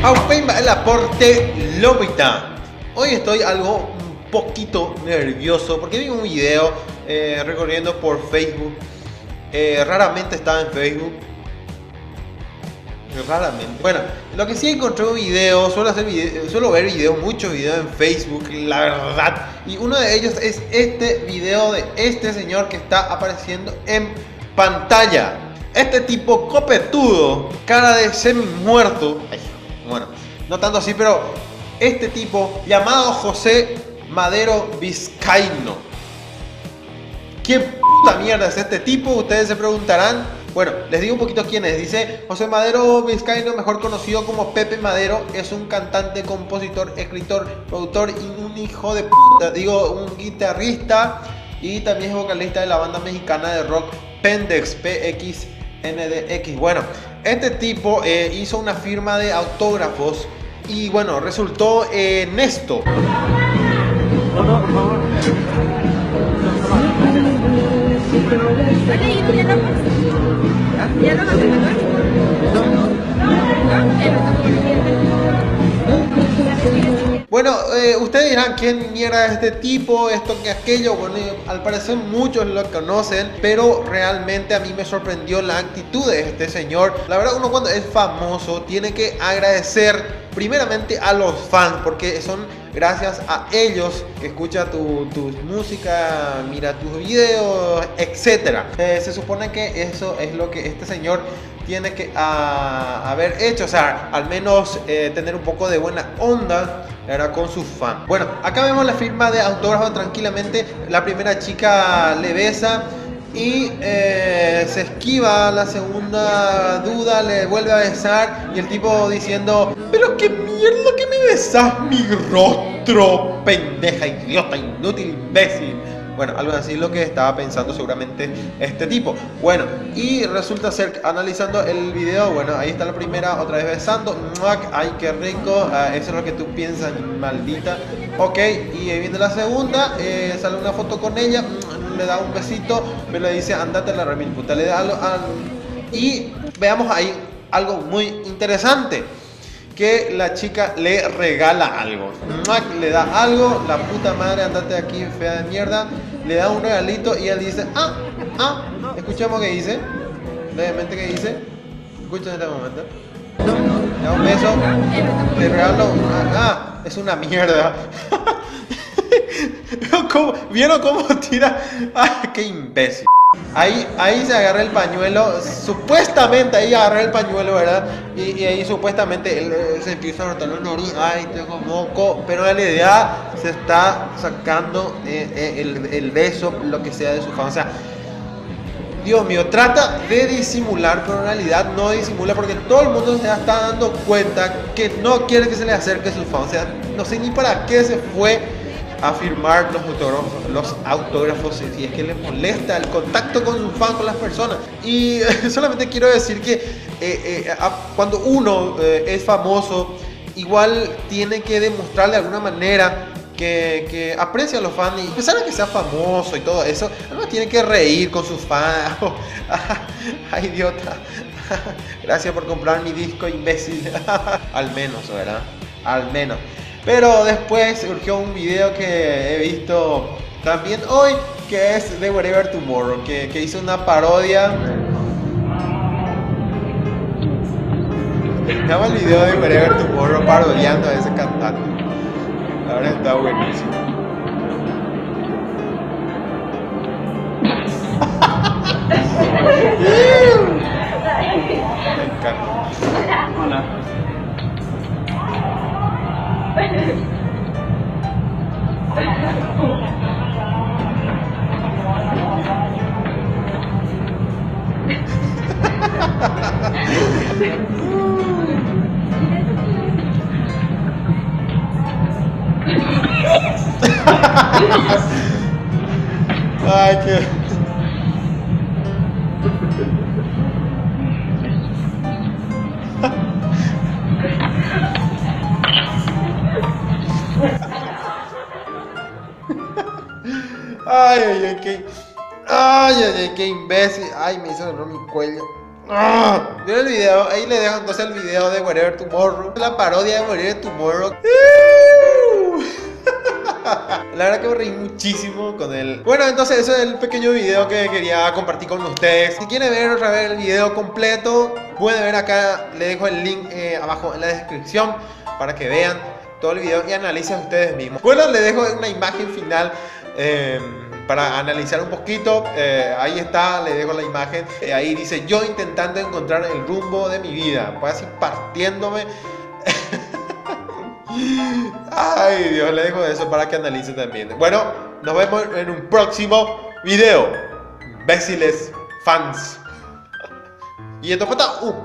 Aupeima el aporte Lobita. Hoy estoy algo un poquito nervioso porque vi un video recorriendo por Facebook. Raramente estaba en Facebook. Raramente. Bueno, lo que sí encontré un video, suelo ver videos, muchos videos en Facebook, la verdad. Y uno de ellos es este video de este señor que está apareciendo en pantalla. Este tipo copetudo, cara de semi muerto. Bueno, no tanto así, pero este tipo llamado José Madero Vizcaíno. ¿Qué puta mierda es este tipo? Ustedes se preguntarán. Bueno, les digo un poquito quién es. Dice José Madero Vizcaíno, mejor conocido como Pepe Madero, es un cantante, compositor, escritor, productor y un hijo de puta. Digo, un guitarrista y también es vocalista de la banda mexicana de rock Pendex, PXNDX. Bueno, este tipo hizo una firma de autógrafos y bueno, resultó en esto. No, por favor. Bueno, ustedes dirán quién mierda es este tipo, esto que aquello. Bueno, al parecer muchos lo conocen, pero realmente a mí me sorprendió la actitud de este señor. La verdad, uno cuando es famoso tiene que agradecer primeramente a los fans, porque son gracias a ellos que escucha tu música, mira tus videos, etc. Se supone que eso es lo que este señor tiene que haber hecho, o sea, al menos tener un poco de buena onda, ¿verdad?, con sus fans. Bueno, acá vemos la firma de autógrafo tranquilamente. La primera chica le besa y se esquiva. La segunda duda, le vuelve a besar y el tipo diciendo: pero qué mierda que me besas mi rostro, pendeja, idiota, inútil, imbécil. Bueno, algo así es lo que estaba pensando seguramente este tipo. Bueno, y resulta ser, analizando el video, bueno, ahí está la primera, otra vez besando. Ay, qué rico. Eso es lo que tú piensas, maldita. Ok, y ahí viene la segunda. Sale una foto con ella. Le da un besito, pero le dice: andate a la remil puta. Le da algo. Y veamos ahí algo muy interesante. Que la chica le regala algo. Le da algo, la puta madre, andate aquí, fea de mierda. Le da un regalito y él dice: escuchemos qué dice. Levemente qué dice. Escuchen en este momento. Le da un beso. Le regalo. Es una mierda. ¿Vieron cómo tira? Qué imbécil. Ahí se agarra el pañuelo, supuestamente ahí agarra el pañuelo, ¿verdad? Y ahí supuestamente él se empieza a rotar la nariz. Ay, tengo moco. Pero en realidad se está sacando el beso, lo que sea, de su fan. O sea, Dios mío, trata de disimular, pero en realidad no disimula, porque todo el mundo se está dando cuenta que no quiere que se le acerque su fan. O sea, no sé ni para qué se fue a firmar los autógrafos, si es que le molesta el contacto con su fan, con las personas. Y solamente quiero decir que cuando uno es famoso, igual tiene que demostrarle de alguna manera que aprecia a los fans, y a pesar de que sea famoso y todo eso, además tiene que reír con sus fans. Ay, idiota. Gracias por comprar mi disco, imbécil. Al menos, ¿verdad? Al menos. Pero después surgió un video que he visto también hoy, que es de Wherever Tomorrow, que hizo una parodia. Estaba el video de Wherever Tomorrow parodiando a ese cantante. Ahora está buenísimo. Me encanta. Hola. Ay, qué. Ay, qué imbécil. Ay, me hizo dolor mi cuello. ¿Vieron el video? Ahí le dejo entonces el video de Wherever Tomorrow. La parodia de Wherever Tomorrow. La verdad que me reí muchísimo con él. Bueno, entonces ese es el pequeño video que quería compartir con ustedes. Si quieren ver otra vez el video completo, pueden ver acá, le dejo el link abajo en la descripción para que vean todo el video y analicen ustedes mismos. Bueno, les dejo una imagen final para analizar un poquito. Ahí está, le dejo la imagen. Ahí dice: yo intentando encontrar el rumbo de mi vida. Pues así partiéndome. Ay, Dios, le dejo eso para que analicen también. Bueno, nos vemos en un próximo video. Imbéciles fans. Y esto fue todo.